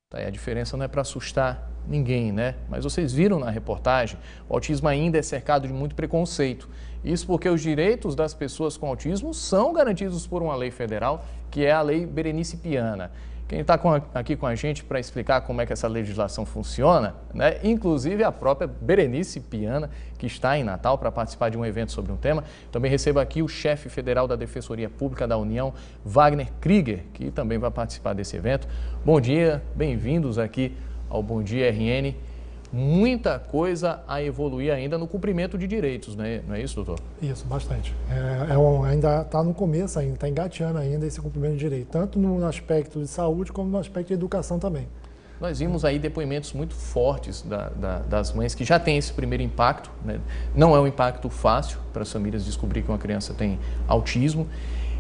Tá, e a diferença não é para assustar ninguém, né? Mas vocês viram na reportagem, o autismo ainda é cercado de muito preconceito. Isso porque os direitos das pessoas com autismo são garantidos por uma lei federal, que é a Lei Berenice Piana. Quem está aqui com a gente para explicar como é que essa legislação funciona, né? Inclusive a própria Berenice Piana, que está em Natal para participar de um evento sobre um tema. Também recebo aqui o chefe federal da Defensoria Pública da União, Wagner Krieger, que também vai participar desse evento. Bom dia, bem-vindos aqui ao Bom Dia RN. Muita coisa a evoluir ainda no cumprimento de direitos, né? Não é isso, doutor? Isso, bastante. Ainda está no começo, ainda está engateando ainda esse cumprimento de direito, tanto no aspecto de saúde como no aspecto de educação também. Nós vimos aí depoimentos muito fortes das mães que já têm esse primeiro impacto, né? Não é um impacto fácil para as famílias descobrir que uma criança tem autismo,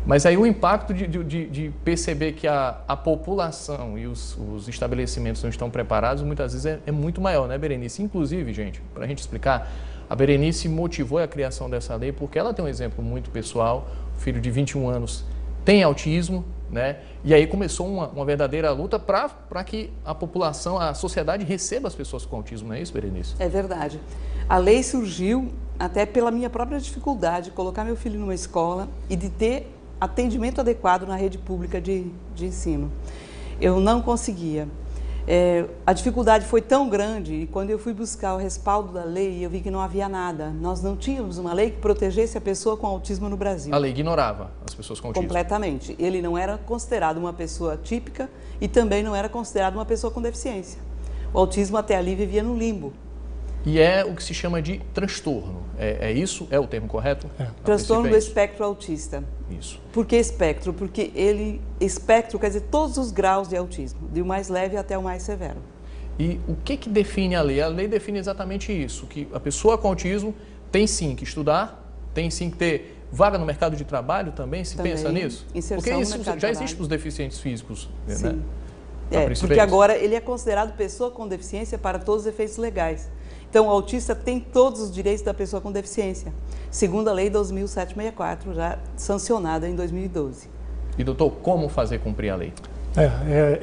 mas aí o impacto de perceber que a população e os estabelecimentos não estão preparados, muitas vezes é muito maior, né, Berenice? Inclusive, gente, para a gente explicar, a Berenice motivou a criação dessa lei porque ela tem um exemplo muito pessoal, o filho de 21 anos tem autismo, né? E aí começou uma verdadeira luta para que a população, a sociedade receba as pessoas com autismo, não é isso, Berenice? É verdade. A lei surgiu até pela minha própria dificuldade de colocar meu filho numa escola e de ter atendimento adequado na rede pública de ensino. Eu não conseguia. A dificuldade foi tão grande e quando eu fui buscar o respaldo da lei, eu vi que não havia nada. Nós não tínhamos uma lei que protegesse a pessoa com autismo no Brasil. A lei ignorava as pessoas com autismo? Completamente. Ele não era considerado uma pessoa típica e também não era considerado uma pessoa com deficiência. O autismo até ali vivia no limbo. E é o que se chama de transtorno. É isso? É o termo correto? Transtorno do espectro autista. Isso. Por que espectro? Porque espectro quer dizer todos os graus de autismo, do mais leve até o mais severo. E o que define a lei? A lei define exatamente isso, que a pessoa com autismo tem sim que estudar, tem sim que ter vaga no mercado de trabalho também, pensa nisso? Inserção porque isso no mercado já de existe para os deficientes físicos, sim. né? Porque agora ele é considerado pessoa com deficiência para todos os efeitos legais. Então, o autista tem todos os direitos da pessoa com deficiência, segundo a Lei 2.764, já sancionada em 2012. E, doutor, como fazer cumprir a lei?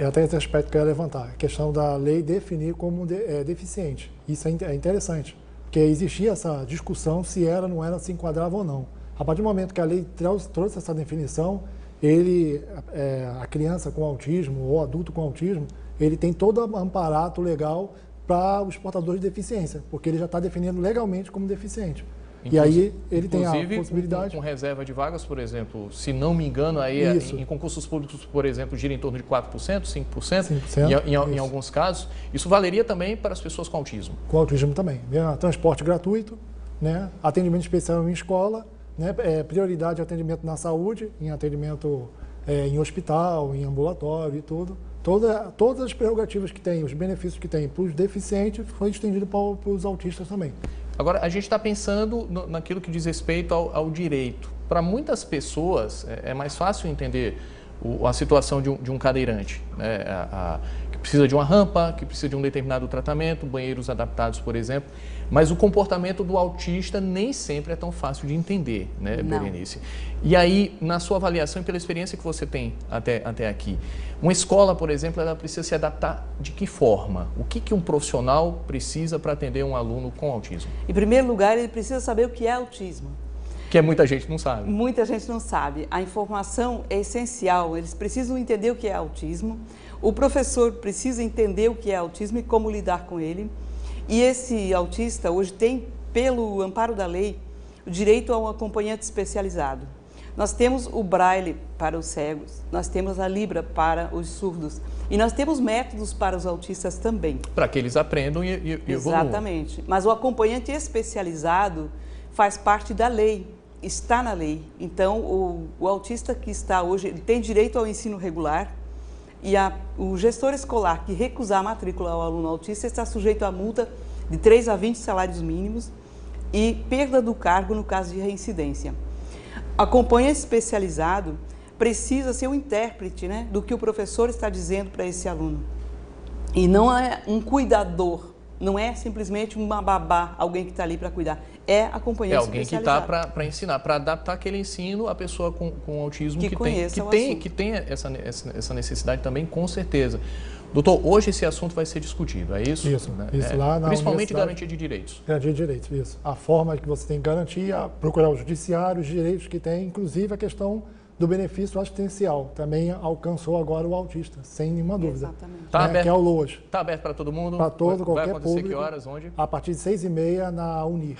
Até esse aspecto que eu ia levantar, a questão da lei definir como deficiente. Isso é interessante, porque existia essa discussão se era ou não era, se enquadrava ou não. A partir do momento que a lei trouxe essa definição, a criança com autismo ou adulto com autismo, ele tem todo o amparato legal para os portadores de deficiência, porque ele já está definido legalmente como deficiente. E aí ele tem a possibilidade... com reserva de vagas, por exemplo, se não me engano, aí em concursos públicos, por exemplo, gira em torno de 4%, 5%, em alguns casos. Isso valeria também para as pessoas com autismo? Com autismo também. Transporte gratuito, né? Atendimento especial em escola, né? Prioridade de atendimento na saúde, em atendimento em hospital, em ambulatório e tudo. Todas as prerrogativas que tem, os benefícios que tem para os deficientes, foi estendido para os autistas também. Agora, a gente está pensando naquilo que diz respeito ao direito. Para muitas pessoas, é mais fácil entender a situação de um cadeirante, né? Que precisa de uma rampa, que precisa de um determinado tratamento, banheiros adaptados, por exemplo. Mas o comportamento do autista nem sempre é tão fácil de entender, né, Berenice? E aí, na sua avaliação e pela experiência que você tem até aqui, uma escola, por exemplo, ela precisa se adaptar de que forma? O que um profissional precisa para atender um aluno com autismo? Em primeiro lugar, ele precisa saber o que é autismo. Que muita gente não sabe. Muita gente não sabe. A informação é essencial, eles precisam entender o que é autismo, o professor precisa entender o que é autismo e como lidar com ele. E esse autista hoje tem, pelo amparo da lei, o direito a um acompanhante especializado. Nós temos o Braille para os cegos, nós temos a Libra para os surdos e nós temos métodos para os autistas também. Para que eles aprendam e evoluam. Exatamente. Mas o acompanhante especializado faz parte da lei, está na lei. Então, o autista que está hoje, ele tem direito ao ensino regular, e o gestor escolar que recusar a matrícula ao aluno autista está sujeito a multa de 3 a 20 salários mínimos e perda do cargo no caso de reincidência. Acompanhante especializado precisa ser o intérprete, né, do que o professor está dizendo para esse aluno. E não é um cuidador, não é simplesmente uma babá, alguém que está ali para cuidar. É acompanhante especializado. É alguém que está para ensinar, para adaptar aquele ensino à pessoa com autismo que tem essa necessidade também, com certeza. Doutor, hoje esse assunto vai ser discutido, é isso? Isso, isso lá na principalmente universidade. garantia de direitos. Garantia de direitos, isso. A forma que você tem que garantir, procurar o judiciário, os direitos que tem, inclusive a questão do benefício assistencial. Também alcançou agora o autista, sem nenhuma dúvida. Exatamente. Tá aberto, que é o LOAS. Está aberto para todo mundo? Para todo, qualquer vai acontecer público. Que horas, onde? A partir de 6h30 na Unir,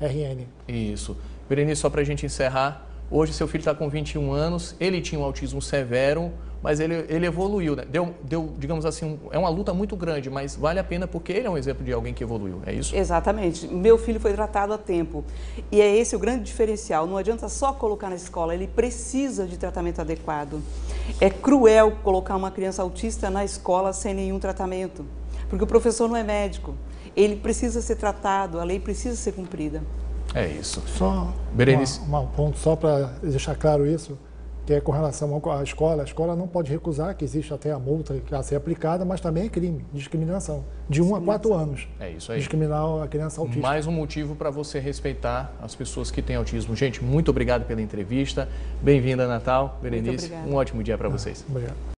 RN. Isso. Berenice, só para a gente encerrar, hoje seu filho está com 21 anos, ele tinha um autismo severo, mas ele evoluiu, né? Deu, digamos assim, é uma luta muito grande, mas vale a pena porque ele é um exemplo de alguém que evoluiu, é isso? Exatamente. Meu filho foi tratado a tempo. E é esse o grande diferencial. Não adianta só colocar na escola, ele precisa de tratamento adequado. É cruel colocar uma criança autista na escola sem nenhum tratamento, porque o professor não é médico. Ele precisa ser tratado, a lei precisa ser cumprida. É isso. Só Berenice. um ponto, só para deixar claro isso, que é com relação à escola. A escola não pode recusar, que existe até a multa a ser aplicada, mas também é crime, discriminação, de 1 a 4 anos. É isso aí. Discriminar a criança autista. Mais um motivo para você respeitar as pessoas que têm autismo. Gente, muito obrigado pela entrevista. Bem-vinda, Natal. Berenice, um ótimo dia para vocês. Obrigado.